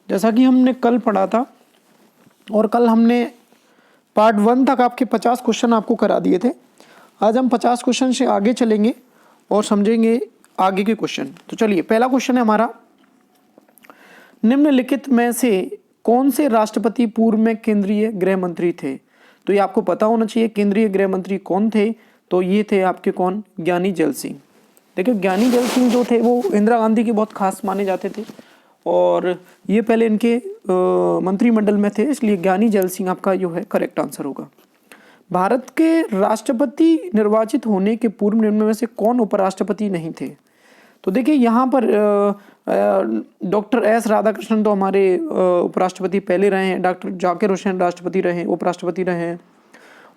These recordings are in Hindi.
जैसा कि हमने कल पढ़ा था, और कल हमने पार्ट 1 तक आपके 50 क्वेश्चन आपको करा दिए थे। आज हम 50 क्वेश्चन से आगे चलेंगे और समझेंगे आगे के क्वेश्चन। तो चलिए, पहला क्वेश्चन है हमारा, निम्नलिखित में से कौन से राष्ट्रपति पूर्व में केंद्रीय गृह मंत्री थे? तो ये आपको पता होना चाहिए केंद्रीय गृह मंत्री कौन थे। तो ये थे आपके कौन? ज्ञानी जैल सिंह। देखिए, ज्ञानी जैल सिंह जो थे वो इंदिरा गांधी के बहुत खास माने जाते थे, और ये पहले इनके मंत्रिमंडल में थे, इसलिए ज्ञानी जैल सिंह आपका जो है करेक्ट आंसर होगा। भारत के राष्ट्रपति निर्वाचित होने के पूर्व निम्न में से कौन उपराष्ट्रपति नहीं थे? तो देखिए, यहाँ पर डॉक्टर एस राधाकृष्णन तो हमारे उपराष्ट्रपति पहले रहे हैं, डॉक्टर जाकिर हुसैन राष्ट्रपति रहे, उपराष्ट्रपति रहे हैं,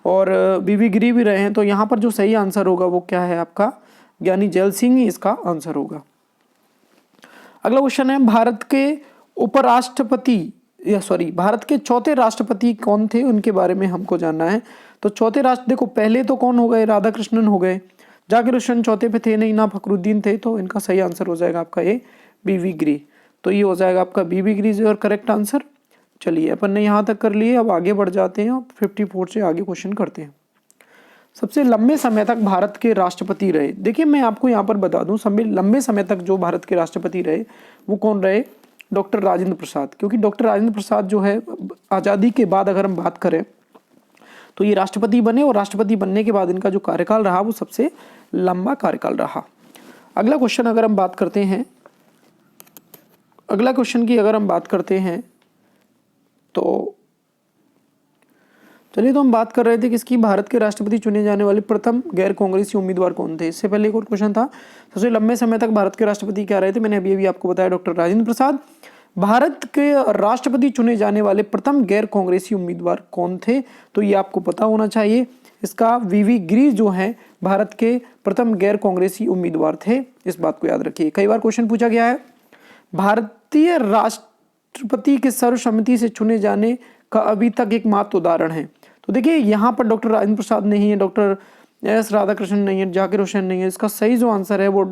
और बीवी गिरी भी रहे हैं। तो यहाँ पर जो सही आंसर होगा वो क्या है आपका? ज्ञानी जैल सिंह ही इसका आंसर होगा। अगला क्वेश्चन है, भारत के चौथे राष्ट्रपति कौन थे? उनके बारे में हमको जानना है। तो चौथे देखो, पहले तो कौन हो गए? राधाकृष्णन हो गए, जाकिर हुसैन चौथे पे थे नहीं ना, फखरुद्दीन थे। तो इनका सही आंसर हो जाएगा आपका ये बीवी गिरी। तो ये हो जाएगा आपका बीवी गिरी और करेक्ट आंसर। चलिए, अपन ने यहाँ तक कर लिए, अब आगे बढ़ जाते हैं, 54 से आगे क्वेश्चन करते हैं। सबसे लंबे समय तक भारत के राष्ट्रपति रहे, देखिए मैं आपको यहाँ पर बता दूं, लंबे समय तक जो भारत के राष्ट्रपति रहे वो कौन रहे? डॉक्टर राजेंद्र प्रसाद। क्योंकि डॉक्टर राजेंद्र प्रसाद जो है आज़ादी के बाद अगर हम बात करें तो ये राष्ट्रपति बने, और राष्ट्रपति बनने के बाद इनका जो कार्यकाल रहा वो सबसे लंबा कार्यकाल रहा। अगला क्वेश्चन अगर हम बात करते हैं, अगला क्वेश्चन की अगर हम बात करते हैं तो चलिए, तो हम बात कर रहे थे किसकी? भारत के राष्ट्रपति चुने जाने वाले प्रथम गैर कांग्रेसी उम्मीदवार कौन थे? इससे पहले एक और क्वेश्चन था, सबसे लंबे समय तक भारत के राष्ट्रपति क्या रहे थे? मैंने अभी आपको बताया डॉक्टर राजेंद्र प्रसाद। भारत के राष्ट्रपति चुने जाने वाले प्रथम गैर कांग्रेसी उम्मीदवार कौन थे? तो ये आपको पता होना चाहिए। इसका वीवी गिरी जो है भारत के प्रथम गैर कांग्रेसी उम्मीदवार थे, इस बात को याद रखिए। कई बार क्वेश्चन पूछा गया है, भारतीय राष्ट्रपति के सर्वसम्मति से चुने जाने का अभी तक एकमात्र उदाहरण है। तो देखिए, यहाँ पर डॉक्टर राजेंद्र प्रसाद नहीं है, डॉक्टर एस राधाकृष्णन नहीं है, जाकिर हुसैन नहीं है। इसका सही जो आंसर है वो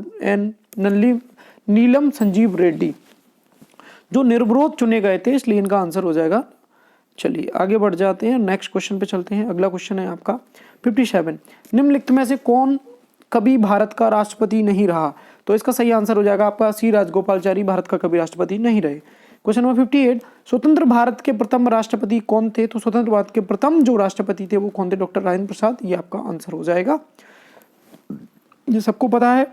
नीलम संजीव रेड्डी, जो निर्विरोध चुने गए थे, इसलिए इनका आंसर हो जाएगा। चलिए आगे बढ़ जाते हैं, नेक्स्ट क्वेश्चन पे चलते हैं। अगला क्वेश्चन है आपका 57, निम्नलिखित में से कौन कभी भारत का राष्ट्रपति नहीं रहा? तो इसका सही आंसर हो जाएगा आपका सी राजगोपालाचारी भारत का कभी राष्ट्रपति नहीं रहे। क्वेश्चन नंबर 58, स्वतंत्र भारत के प्रथम राष्ट्रपति कौन थे? तो स्वतंत्र भारत के प्रथम जो राष्ट्रपति थे वो कौन थे? डॉक्टर राजेंद्र प्रसाद। ये आपका आंसर हो जाएगा, ये सबको पता है।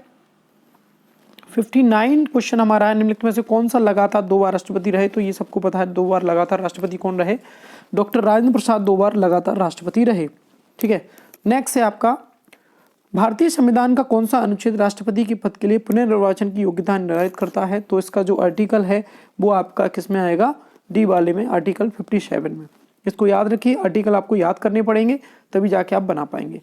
59 क्वेश्चन हमारा है, निम्नलिखित में से कौन सा लगातार 2 बार राष्ट्रपति रहे? तो ये सबको पता है, 2 बार लगातार राष्ट्रपति कौन रहे? डॉक्टर राजेंद्र प्रसाद 2 बार लगातार राष्ट्रपति रहे। ठीक है, नेक्स्ट है आपका, भारतीय संविधान का कौन सा अनुच्छेद राष्ट्रपति के पद के लिए पुनर्निर्वाचन की योग्यता निर्धारित करता है? तो इसका जो आर्टिकल है वो आपका किस में आएगा? डी वाले में, आर्टिकल 57 में। इसको याद रखिए, आर्टिकल आपको याद करने पड़ेंगे तभी जाके आप बना पाएंगे।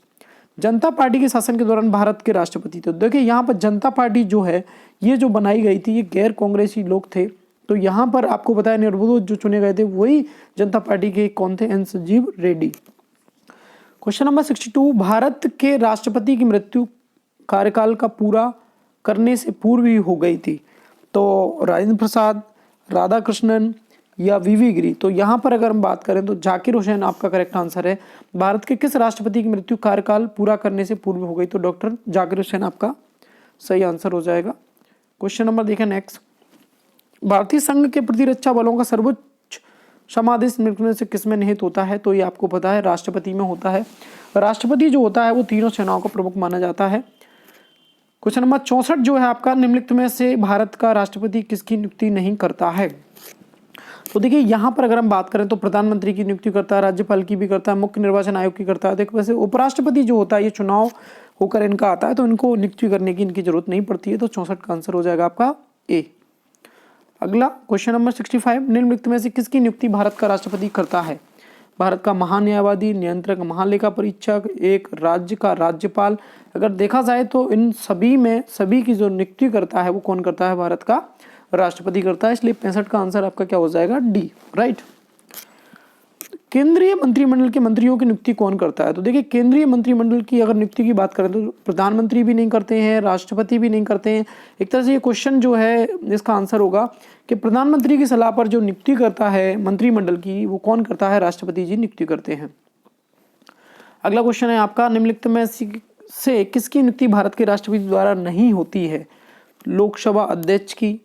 जनता पार्टी के शासन के दौरान भारत के राष्ट्रपति थे, देखिए यहाँ पर जनता पार्टी जो है ये जो बनाई गई थी, ये गैर कांग्रेसी लोग थे। तो यहाँ पर आपको बताया निर्विरोध जो चुने गए थे वही जनता पार्टी के कौन थे? N Sanjiva Reddy. Question number 62, भारत के राष्ट्रपति की मृत्यु कार्यकाल का पूरा करने से पूर्व ही हो गई थी। तो राजेंद्र प्रसाद, राधाकृष्णन या वीवी गिरी? तो यहाँ पर अगर हम बात करें तो जाकिर हुसैन आपका करेक्ट आंसर है। भारत के किस राष्ट्रपति की मृत्यु कार्यकाल पूरा करने से पूर्व हो गई? तो डॉक्टर जाकिर हुसैन आपका सही आंसर हो जाएगा। क्वेश्चन नंबर देखें नेक्स्ट, भारतीय संघ के प्रतिरक्षा बलों का सर्वोच्च समादेश में से किसमें निहित होता है? तो ये आपको पता है, राष्ट्रपति में होता है। राष्ट्रपति जो होता है वो तीनों सेनाओं का प्रमुख माना जाता है। क्वेश्चन नंबर 64 जो है आपका, निम्नलिखित में से भारत का राष्ट्रपति किसकी नियुक्ति नहीं करता है? तो देखिए यहाँ पर अगर हम बात करें तो प्रधानमंत्री की नियुक्ति करता है, राज्यपाल की भी करता है, मुख्य निर्वाचन आयोग की करता है। देखो वैसे उपराष्ट्रपति जो होता है ये चुनाव होकर इनका आता है, तो इनको नियुक्ति करने की इनकी जरूरत नहीं पड़ती है। तो 64 का आंसर हो जाएगा आपका ए। अगला क्वेश्चन नंबर 65, निम्नलिखित में से किसकी नियुक्ति भारत का राष्ट्रपति करता है? भारत का महान्यायवादी, नियंत्रक, महालेखा परीक्षक, एक राज्य का राज्यपाल। अगर देखा जाए तो इन सभी में सभी की जो नियुक्ति करता है वो कौन करता है? भारत का राष्ट्रपति करता है। इसलिए 65 का आंसर आपका क्या हो जाएगा? D, right. केंद्रीय मंत्रिमंडल के मंत्रियों की नियुक्ति कौन करता है? तो देखिए, केंद्रीय मंत्रिमंडल की अगर नियुक्ति की बात करें तो प्रधानमंत्री भी नहीं करते हैं, राष्ट्रपति भी नहीं करते हैं। एक तरह से ये क्वेश्चन जो है इसका आंसर होगा कि प्रधानमंत्री की सलाह पर जो नियुक्ति करता है मंत्रिमंडल की, वो कौन करता है? राष्ट्रपति जी नियुक्ति करते हैं। अगला क्वेश्चन है आपका, निम्नलिखित में से किसकी नियुक्ति भारत के राष्ट्रपति द्वारा नहीं होती है? लोकसभा अध्यक्ष की,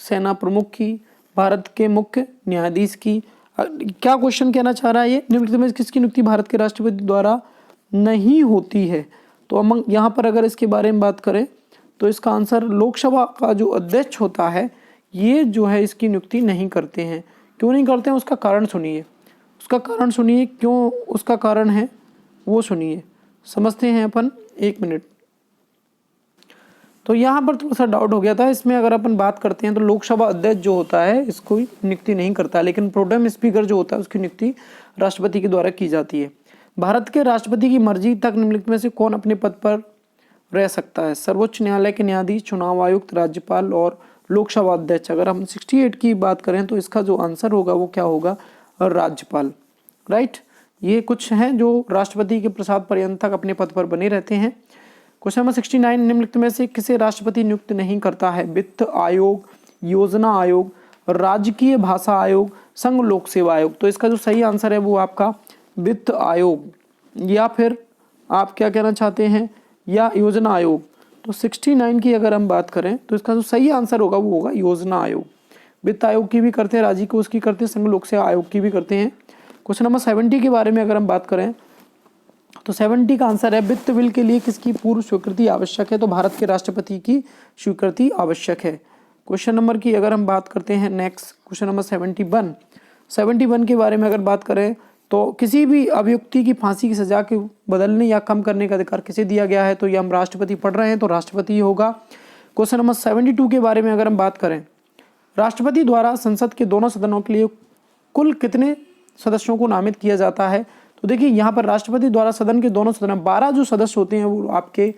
सेना प्रमुख की, भारत के मुख्य न्यायाधीश की। क्या क्वेश्चन कहना चाह रहा है ये? निम्नलिखित में किसकी नियुक्ति भारत के राष्ट्रपति द्वारा नहीं होती है? तो हम यहाँ पर अगर इसके बारे में बात करें तो इसका आंसर लोकसभा का जो अध्यक्ष होता है ये जो है इसकी नियुक्ति नहीं करते हैं। क्यों नहीं करते हैं? उसका कारण सुनिए, उसका कारण सुनिए, क्यों उसका कारण है वो सुनिए, समझते हैं अपन। 1 मिनट। तो यहाँ पर थोड़ा सा डाउट हो गया था इसमें। अगर अपन बात करते हैं तो लोकसभा अध्यक्ष जो होता है इसको नियुक्ति नहीं करता, लेकिन प्रोटेम स्पीकर जो होता है उसकी नियुक्ति राष्ट्रपति के द्वारा की जाती है। भारत के राष्ट्रपति की मर्जी तक निम्नलिखित में से कौन अपने पद पर रह सकता है? सर्वोच्च न्यायालय के न्यायाधीश, चुनाव आयुक्त, राज्यपाल और लोकसभा अध्यक्ष। अगर हम 68 की बात करें तो इसका जो आंसर होगा वो क्या होगा? राज्यपाल। राइट, ये कुछ हैं जो राष्ट्रपति के प्रसाद पर्यंत तक अपने पद पर बने रहते हैं। क्वेश्चन नंबर 69, निम्नलिखित में से किसे राष्ट्रपति नियुक्त नहीं करता है? वित्त आयोग, योजना आयोग, राजकीय भाषा आयोग, संघ लोक सेवा आयोग। तो इसका जो सही आंसर है वो आपका वित्त आयोग, या फिर आप क्या कहना चाहते हैं, या योजना आयोग। तो 69 की अगर हम बात करें तो इसका जो सही आंसर होगा वो होगा योजना आयोग। वित्त आयोग की भी करते हैं, राज्य कोष की करते हैं, संघ लोक सेवा आयोग की भी करते हैं। क्वेश्चन नंबर 70 के बारे में अगर हम बात करें तो 70 का आंसर है, वित्त बिल के लिए किसकी पूर्व स्वीकृति आवश्यक है? तो भारत के राष्ट्रपति की स्वीकृति आवश्यक है। क्वेश्चन नंबर की अगर हम बात करते हैं नेक्स्ट, क्वेश्चन नंबर 71 के बारे में अगर बात करें तो किसी भी अभियुक्ति की फांसी की सजा के बदलने या कम करने का अधिकार किसे दिया गया है? तो ये हम राष्ट्रपति पढ़ रहे हैं तो राष्ट्रपति होगा। क्वेश्चन नंबर 72 के बारे में अगर हम बात करें, राष्ट्रपति द्वारा संसद के दोनों सदनों के लिए कुल कितने सदस्यों को नामित किया जाता है? तो देखिए, यहाँ पर राष्ट्रपति द्वारा सदन के दोनों सदन 12 जो सदस्य होते हैं वो आपके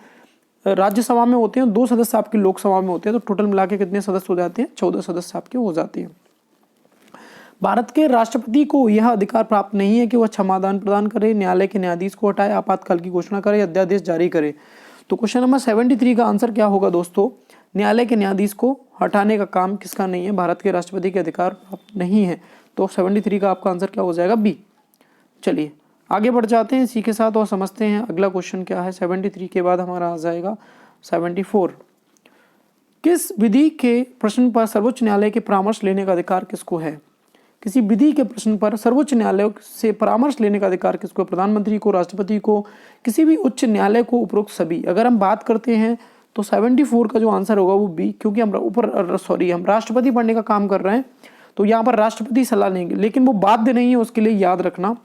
राज्यसभा में होते हैं, 2 सदस्य आपकी लोकसभा में होते हैं। तो टोटल मिला के कितने सदस्य हो जाते हैं? 14 सदस्य आपके हो जाते हैं। भारत के राष्ट्रपति को यह अधिकार प्राप्त नहीं है कि वह क्षमादान प्रदान करे, न्यायालय के न्यायाधीश को हटाए, आपातकाल की घोषणा करे, अध्यादेश जारी करे। तो क्वेश्चन नंबर 73 का आंसर क्या होगा दोस्तों? न्यायालय के न्यायाधीश को हटाने का काम किसका नहीं है? भारत के राष्ट्रपति के अधिकार प्राप्त नहीं है। तो 73 का आपका आंसर क्या हो जाएगा? बी। चलिए आगे बढ़ जाते हैं इसी के साथ और समझते हैं अगला क्वेश्चन क्या है। 73 के बाद हमारा आ जाएगा 74। किस विधि के प्रश्न पर सर्वोच्च न्यायालय के परामर्श लेने का अधिकार किसको है? किसी विधि के प्रश्न पर सर्वोच्च न्यायालय से परामर्श लेने का अधिकार किसको? प्रधानमंत्री को, राष्ट्रपति को, किसी भी उच्च न्यायालय को, उपरोक्त सभी। अगर हम बात करते हैं तो 74 का जो आंसर होगा वो बी, क्योंकि हम राष्ट्रपति पढ़ने का काम कर रहे हैं तो यहाँ पर राष्ट्रपति सलाह लेंगे, लेकिन वो बाध्य नहीं है, उसके लिए याद रखना।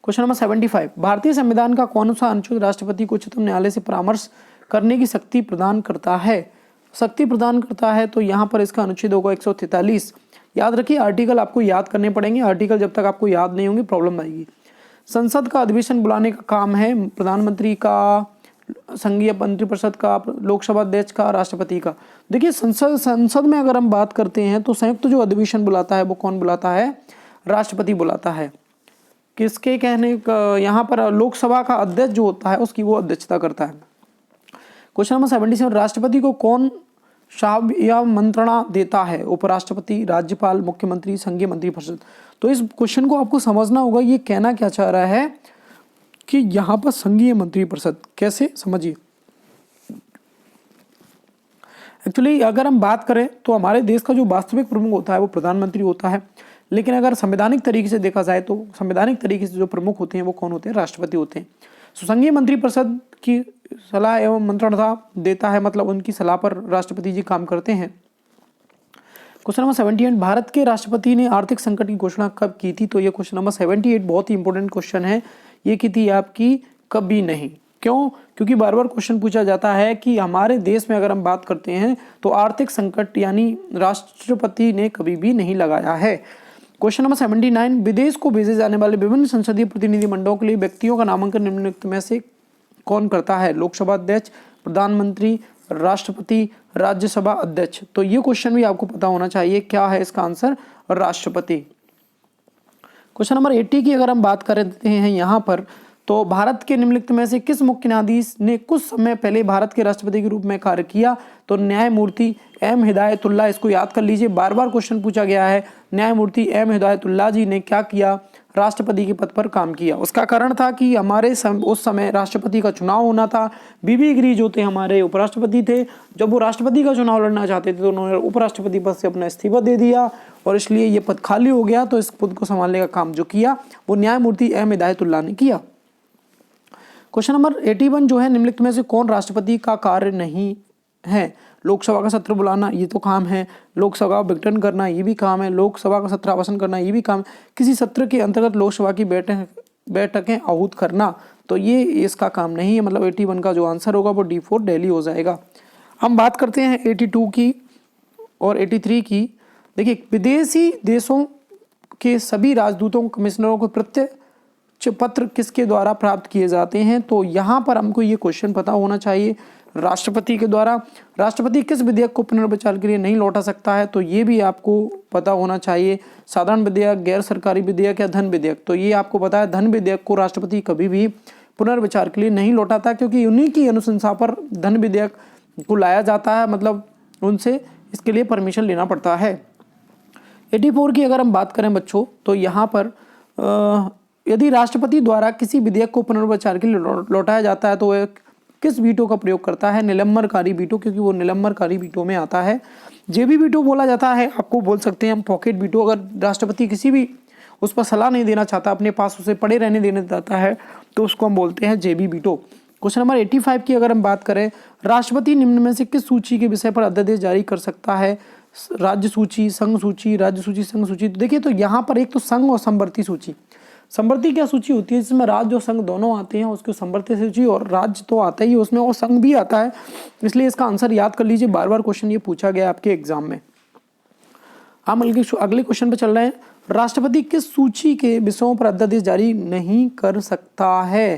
क्वेश्चन नंबर 75, भारतीय संविधान का कौन सा अनुच्छेद राष्ट्रपति को उच्चतम न्यायालय से परामर्श करने की शक्ति प्रदान करता है? तो यहाँ पर इसका अनुच्छेद होगा 143। याद रखिए, आर्टिकल आपको याद करने पड़ेंगे, आर्टिकल जब तक आपको याद नहीं होंगे प्रॉब्लम आएगी। संसद का अधिवेशन बुलाने का काम है प्रधानमंत्री का, संघीय मंत्रिपरिषद का, लोकसभा अध्यक्ष का, राष्ट्रपति का। देखिए, संसद में अगर हम बात करते हैं तो संयुक्त जो अधिवेशन बुलाता है वो कौन बुलाता है? राष्ट्रपति बुलाता है। किसके कहने का? यहाँ पर लोकसभा का अध्यक्ष जो होता है उसकी वो अध्यक्षता करता है। क्वेश्चन नंबर 77, राष्ट्रपति को कौन शाब या मंत्रणा देता है? उपराष्ट्रपति, राज्यपाल, मुख्यमंत्री, संघीय मंत्रिपरिषद। तो इस क्वेश्चन को आपको समझना होगा, ये कहना क्या चाह रहा है कि यहाँ पर संघीय मंत्रिपरिषद। कैसे? समझिए। एक्चुअली अगर हम बात करें तो हमारे देश का जो वास्तविक प्रमुख होता है वो प्रधानमंत्री होता है, लेकिन अगर संवैधानिक तरीके से देखा जाए तो संवैधानिक तरीके से जो प्रमुख होते हैं वो कौन होते हैं? राष्ट्रपति होते हैं। संघीय मंत्रिपरिषद की सलाह एवं मंत्रणा देता है, मतलब उनकी सलाह पर राष्ट्रपति जी काम करते हैं। क्वेश्चन नंबर 78, भारत के राष्ट्रपति ने आर्थिक संकट की घोषणा कब की थी? तो ये क्वेश्चन नंबर 78 बहुत ही इंपॉर्टेंट क्वेश्चन है। ये की थी आपकी कभी नहीं। क्यों? क्योंकि बार बार क्वेश्चन पूछा जाता है कि हमारे देश में अगर हम बात करते हैं तो आर्थिक संकट यानी राष्ट्रपति ने कभी भी नहीं लगाया है। क्वेश्चन नंबर 79, विदेश को भेजे जाने वाले विभिन्न संसदीय प्रतिनिधिमंडलों के लिए व्यक्तियों का नामांकन निम्नलिखित में से कौन करता है? लोकसभा अध्यक्ष, प्रधानमंत्री, राष्ट्रपति, राज्यसभा अध्यक्ष। तो ये क्वेश्चन भी आपको पता होना चाहिए, क्या है इसका आंसर? राष्ट्रपति। क्वेश्चन नंबर 80 की अगर हम बात करते हैं यहाँ पर, तो भारत के निम्नलिखित में से किस मुख्य न्यायाधीश ने कुछ समय पहले भारत के राष्ट्रपति के रूप में कार्य किया? तो न्यायमूर्ति एम हिदायतुल्लाह। इसको याद कर लीजिए, बार बार क्वेश्चन पूछा गया है। न्यायमूर्ति एम हिदायतुल्लाह जी ने क्या किया? राष्ट्रपति के पद पर काम किया। उसका कारण था कि हमारे उस समय राष्ट्रपति का चुनाव होना था। बीबी गिरी जो थे हमारे उपराष्ट्रपति थे, जब वो राष्ट्रपति का चुनाव लड़ना चाहते थे तो उन्होंने उपराष्ट्रपति पद से अपना इस्तीफा दे दिया और इसलिए ये पद खाली हो गया। तो इस पद को संभालने का काम जो किया वो न्यायमूर्ति एम हिदायतुल्लाह ने किया। क्वेश्चन नंबर 81 जो है, निम्नलिखित में से कौन राष्ट्रपति का कार्य नहीं है? लोकसभा का सत्र बुलाना ये तो काम है, लोकसभा का विघटन करना ये भी काम है, लोकसभा का सत्र आवासन करना ये भी काम है, किसी सत्र के अंतर्गत लोकसभा की बैठकें आहूत करना तो ये इसका काम नहीं है। मतलब 81 का जो आंसर होगा वो D4 दिल्ली हो जाएगा। हम बात करते हैं 82 की और 83 की। देखिए, विदेशी देशों के सभी राजदूतों कमिश्नरों को प्रत्यक्ष पत्र किसके द्वारा प्राप्त किए जाते हैं? तो यहाँ पर हमको ये क्वेश्चन पता होना चाहिए, राष्ट्रपति के द्वारा। राष्ट्रपति किस विधेयक को पुनर्विचार के लिए नहीं लौटा सकता है? तो ये भी आपको पता होना चाहिए, साधारण विधेयक, गैर सरकारी विधेयक या धन विधेयक। तो ये आपको पता है, धन विधेयक को राष्ट्रपति कभी भी पुनर्विचार के लिए नहीं लौटाता, क्योंकि उन्हीं की अनुशंसा पर धन विधेयक को लाया जाता है, मतलब उनसे इसके लिए परमिशन लेना पड़ता है। 84 की अगर हम बात करें बच्चों, तो यहाँ पर यदि राष्ट्रपति द्वारा किसी विधेयक को पुनर्विचार के लिए लौटाया जाता है तो वह किस वीटो का प्रयोग करता है? निलंबनकारी वीटो, क्योंकि वो निलंबनकारी वीटो में आता है। जेबी वीटो बोला जाता है, आपको बोल सकते हैं हम पॉकेट वीटो। अगर राष्ट्रपति किसी भी उस पर सलाह नहीं देना चाहता, अपने पास उसे पड़े रहने देना चाहता है, तो उसको हम बोलते हैं जेबी वीटो। क्वेश्चन नंबर 85 की अगर हम बात करें, राष्ट्रपति निम्न में से किस सूची के विषय पर अध्यादेश जारी कर सकता है? राज्य सूची, संघ सूची, राज्य सूची, संघ सूची। तो देखिए, तो यहाँ पर एक तो संघ और समवर्ती सूची। समवर्ती क्या सूची होती है जिसमें राज्य और संघ दोनों आते हैं, उसको समवर्ती सूची, और राज्य तो आता ही उसमें और संघ भी आता है, इसलिए इसका आंसर याद कर लीजिए। बार बार क्वेश्चन ये पूछा गया आपके एग्जाम में। हम अगले क्वेश्चन पे चल रहे हैं। राष्ट्रपति किस सूची के विषयों पर अध्यादेश जारी नहीं कर सकता है?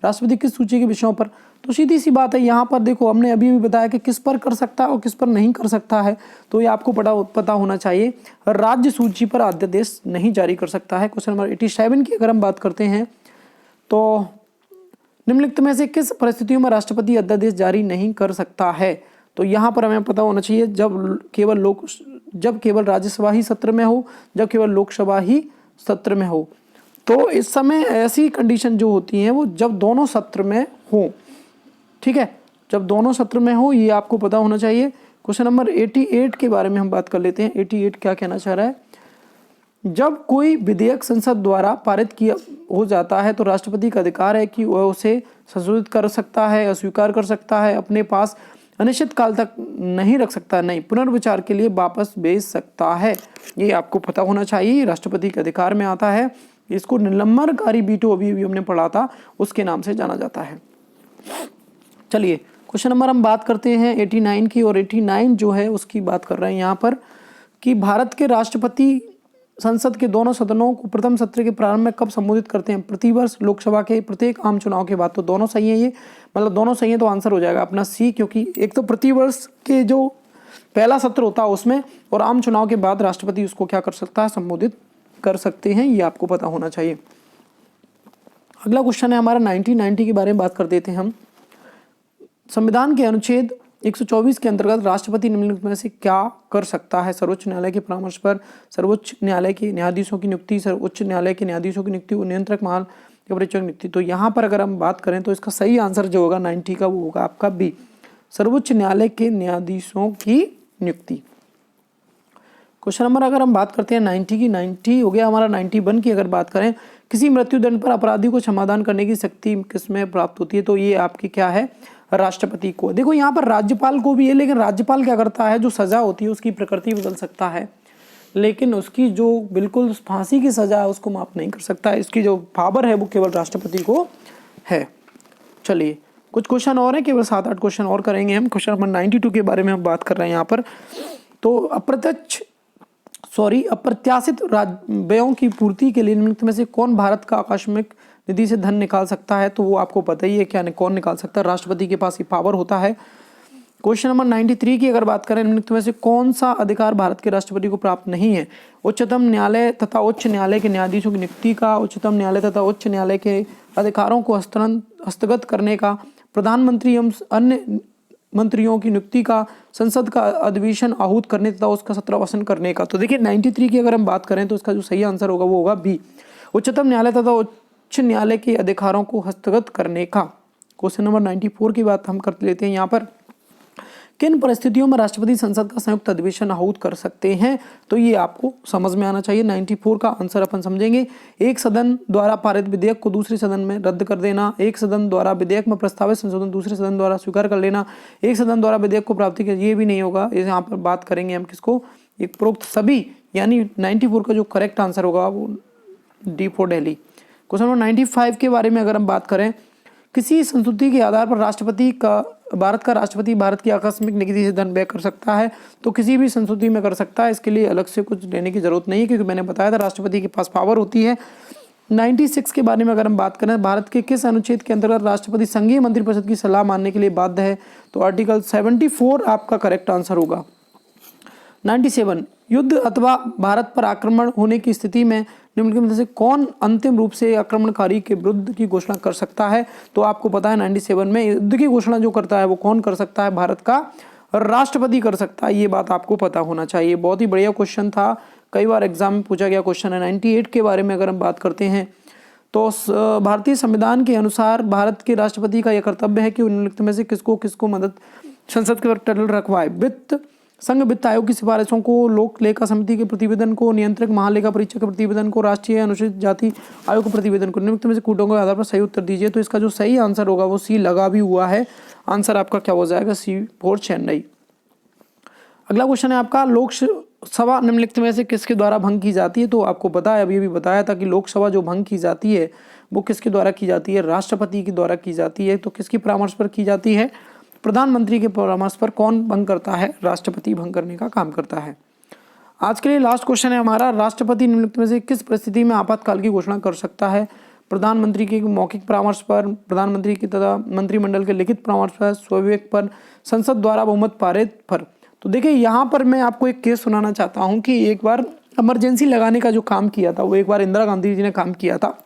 राष्ट्रपति किस सूची के विषयों पर? तो सीधी सी बात है, यहाँ पर देखो हमने अभी भी बताया कि किस पर कर सकता है और किस पर नहीं कर सकता है, तो ये आपको पता होना चाहिए। राज्य सूची पर अध्यादेश नहीं जारी कर सकता है। क्वेश्चन नंबर 87 की अगर हम बात करते हैं, तो निम्नलिखित में से किस परिस्थितियों में राष्ट्रपति अध्यादेश जारी नहीं कर सकता है? तो यहाँ पर हमें पता होना चाहिए, जब केवल राज्यसभा ही सत्र में हो, जब केवल लोकसभा ही सत्र में हो। तो इस समय ऐसी कंडीशन जो होती है वो जब दोनों सत्र में हो, ठीक है, जब दोनों सत्र में हो, ये आपको पता होना चाहिए। क्वेश्चन नंबर 88 के बारे में हम बात कर लेते हैं। 88 क्या कहना चाह रहा है? जब कोई विधेयक संसद द्वारा पारित किया हो जाता है तो राष्ट्रपति का अधिकार है कि वह उसे संशोधित कर सकता है, अस्वीकार कर सकता है, अपने पास अनिश्चित काल तक नहीं रख सकता, नहीं, पुनर्विचार के लिए वापस भेज सकता है। ये आपको पता होना चाहिए, राष्ट्रपति के अधिकार में आता है। इसको निलंबनकारी वीटो अभी हमने पढ़ा था, उसके नाम से जाना जाता है। चलिए, क्वेश्चन नंबर हम बात करते हैं 89 की, और 89 जो है उसकी बात कर रहे हैं यहाँ पर कि भारत के राष्ट्रपति संसद के दोनों सदनों को प्रथम सत्र के प्रारंभ में कब संबोधित करते हैं? प्रतिवर्ष लोकसभा के प्रत्येक आम चुनाव के बाद। तो दोनों सही है, ये मतलब दोनों सही है, तो आंसर हो जाएगा अपना सी, क्योंकि एक तो प्रतिवर्ष के जो पहला सत्र होता है उसमें, और आम चुनाव के बाद राष्ट्रपति उसको क्या कर सकता है? संबोधित कर सकते हैं, ये आपको पता होना चाहिए। अगला क्वेश्चन है हमारा 1990 के बारे में बात कर देते हैं हम। संविधान के अनुच्छेद 124 के अंतर्गत राष्ट्रपति निम्नलिखित में से क्या कर सकता है? सर्वोच्च न्यायालय के परामर्श पर सर्वोच्च न्यायालय के न्यायाधीशों की नियुक्ति, सर्वोच्च न्यायालय के न्यायाधीशों की नियुक्ति, नियंत्रक महापरीक्षक नियुक्ति। तो यहाँ पर अगर हम बात करें तो इसका सही आंसर जो होगा 90 का, वो होगा आपका बी, सर्वोच्च न्यायालय के न्यायाधीशों की नियुक्ति। क्वेश्चन नंबर अगर हम बात करते हैं 90 की, 90 हो गया हमारा। 91 की अगर बात करें, किसी मृत्युदंड पर अपराधी को समाधान करने की शक्ति किसमें प्राप्त होती है? तो ये आपकी क्या है? राष्ट्रपति को। देखो यहाँ पर राज्यपाल को भी है, लेकिन राज्यपाल क्या करता है, जो सजा होती है उसकी प्रकृति बदल सकता है, लेकिन उसकी जो बिल्कुल फांसी की सजा है उसको माफ नहीं कर सकता। इसकी जो पावर है वो केवल राष्ट्रपति को है। चलिए, कुछ क्वेश्चन और हैं, केवल 7-8 क्वेश्चन और करेंगे हम। क्वेश्चन नंबर 92 के बारे में हम बात कर रहे हैं यहाँ पर। तो अप्रत्याशित व्ययों की पूर्ति के लिए निम्नलिखित में से कौन भारत का आकस्मिक निधि से धन निकाल सकता है? तो वो आपको पता ही है क्या, कौन निकाल सकता है? राष्ट्रपति के पास ये पावर होता है। क्वेश्चन नंबर 93 की अगर बात करें, निम्नलिखित में से कौन सा अधिकार भारत के राष्ट्रपति को प्राप्त नहीं है? उच्चतम न्यायालय तथा उच्च न्यायालय के न्यायाधीशों की नियुक्ति का, उच्चतम न्यायालय तथा उच्च न्यायालय के अधिकारों को हस्तगत करने का, प्रधानमंत्री एवं अन्य मंत्रियों की नियुक्ति का, संसद का अधिवेशन आहूत करने तथा उसका सत्रावसान करने का। तो देखिए 93 की अगर हम बात करें तो इसका जो सही आंसर होगा वो होगा बी, उच्चतम न्यायालय तथा उच्च न्यायालय के अधिकारों को हस्तगत करने का। क्वेश्चन नंबर 94 की बात हम कर लेते हैं यहाँ पर, किन परिस्थितियों में राष्ट्रपति संसद का संयुक्त अधिवेशन आहूत कर सकते हैं? तो ये आपको समझ में आना चाहिए। 94 का आंसर अपन समझेंगे, एक सदन द्वारा पारित विधेयक को दूसरे सदन में रद्द कर देना, एक सदन द्वारा विधेयक में प्रस्तावित संशोधन दूसरे सदन द्वारा स्वीकार कर लेना, एक सदन द्वारा विधेयक को प्राप्ति कर, ये भी नहीं होगा। यहाँ पर बात करेंगे हम किसको, एक उपरोक्त सभी, यानी 94 का जो करेक्ट आंसर होगा वो D for Delhi. Question number 95 के बारे में अगर हम बात करें, किसी संस्तुति के आधार पर राष्ट्रपति का भारत का राष्ट्रपति भारत की आकस्मिक निधि से धन व्यय कर सकता है? तो किसी भी संस्तुति में कर सकता है, इसके लिए अलग से कुछ देने की जरूरत नहीं है, क्योंकि मैंने बताया था राष्ट्रपति के पास पावर होती है। 96 के बारे में अगर हम बात करें, भारत के किस अनुच्छेद के अंतर्गत राष्ट्रपति संघीय मंत्रिपरिषद की सलाह मानने के लिए बाध्य है? तो आर्टिकल 74 आपका करेक्ट आंसर होगा। 97, युद्ध अथवा भारत पर आक्रमण होने की स्थिति में निम्नलिखित में से कौन अंतिम रूप से आक्रमणकारी के विरुद्ध की घोषणा कर सकता है? तो आपको पता है 97 में युद्ध की घोषणा जो करता है वो कौन कर सकता है? भारत का राष्ट्रपति कर सकता है। ये बात आपको पता होना चाहिए। बहुत ही बढ़िया क्वेश्चन था, कई बार एग्जाम में पूछा गया क्वेश्चन है। 98 के बारे में अगर हम बात करते हैं तो भारतीय संविधान के अनुसार भारत के राष्ट्रपति का यह कर्तव्य है कि निम्नलिखित में से किसको मदद संसद के टल रखवाए? वित्त संघ वित्त आयोग की सिफारिशों को, लोक लेखा समिति के प्रतिवेदन को, नियंत्रक महालेखा परीक्षक के प्रतिवेदन को, राष्ट्रीय अनुसूचित जाति आयोग के प्रतिवेदन को। निम्नलिखित में से कूटों के आधार पर सही उत्तर दीजिए। तो इसका जो सही आंसर होगा वो सी लगा भी हुआ है, आंसर आपका क्या हो जाएगा? सी फॉर चेन्नई। अगला क्वेश्चन है आपका, लोकसभा निम्नलिखित में से किसके द्वारा भंग की जाती है? तो आपको पता है, अभी बताया था कि लोकसभा जो भंग की जाती है वो किसके द्वारा की जाती है? राष्ट्रपति के द्वारा की जाती है। तो किसकी परामर्श पर की जाती है? प्रधानमंत्री के परामर्श पर। कौन भंग करता है? राष्ट्रपति भंग करने का काम करता है। आज के लिए लास्ट क्वेश्चन है हमारा, राष्ट्रपति निम्नलिखित में से किस परिस्थिति में आपातकाल की घोषणा कर सकता है? प्रधानमंत्री के मौखिक परामर्श पर, प्रधानमंत्री की तथा मंत्रिमंडल के लिखित परामर्श पर, स्वविवेक पर, संसद द्वारा बहुमत पारित पर। तो देखिए यहाँ पर मैं आपको एक केस सुनाना चाहता हूँ कि एक बार इमरजेंसी लगाने का जो काम किया था वो एक बार इंदिरा गांधी जी ने काम किया था।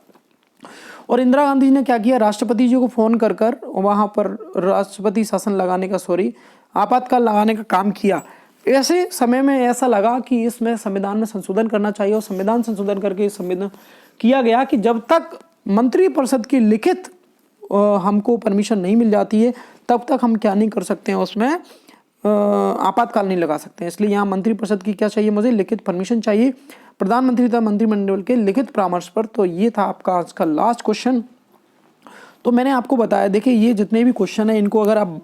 और इंदिरा गांधी जी ने क्या किया, राष्ट्रपति जी को फ़ोन कर कर वहाँ पर राष्ट्रपति शासन लगाने का आपातकाल लगाने का काम किया। ऐसे समय में ऐसा लगा कि इसमें संविधान में संशोधन करना चाहिए, और संविधान संशोधन करके संविधान किया गया कि जब तक मंत्रिपरिषद की लिखित हमको परमिशन नहीं मिल जाती है तब तक हम क्या नहीं कर सकते हैं, उसमें आपातकाल नहीं लगा सकते हैं। इसलिए यहाँ मंत्रिपरिषद की क्या चाहिए, मुझे लिखित परमिशन चाहिए, प्रधानमंत्री तथा मंत्रिमंडल के लिखित परामर्श पर। तो ये था आपका आज का लास्ट क्वेश्चन। तो मैंने आपको बताया, देखिए ये जितने भी क्वेश्चन हैं इनको अगर आप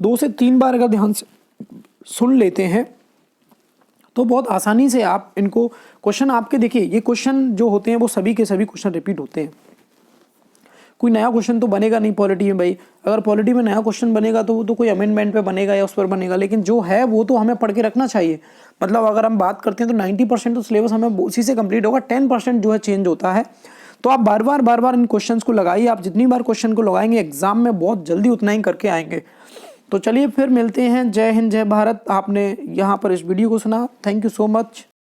2 से 3 बार अगर ध्यान से सुन लेते हैं तो बहुत आसानी से आप इनको क्वेश्चन आपके, देखिए ये क्वेश्चन जो होते हैं वो सभी के सभी क्वेश्चन रिपीट होते हैं। कोई नया क्वेश्चन तो बनेगा नहीं पॉलिटी में भाई, अगर पॉलिटी में नया क्वेश्चन बनेगा तो वो तो कोई अमेंडमेंट पे बनेगा या उस पर बनेगा, लेकिन जो है वो तो हमें पढ़ के रखना चाहिए। मतलब अगर हम बात करते हैं तो 90% तो सिलेबस हमें उसी से कंप्लीट होगा, 10% जो है चेंज होता है। तो आप बार बार इन क्वेश्चंस को लगाइए, आप जितनी बार क्वेश्चन को लगाएंगे एग्जाम में बहुत जल्दी उतना ही करके आएंगे। तो चलिए फिर मिलते हैं, जय हिंद जय भारत। आपने यहाँ पर इस वीडियो को सुना, थैंक यू सो मच।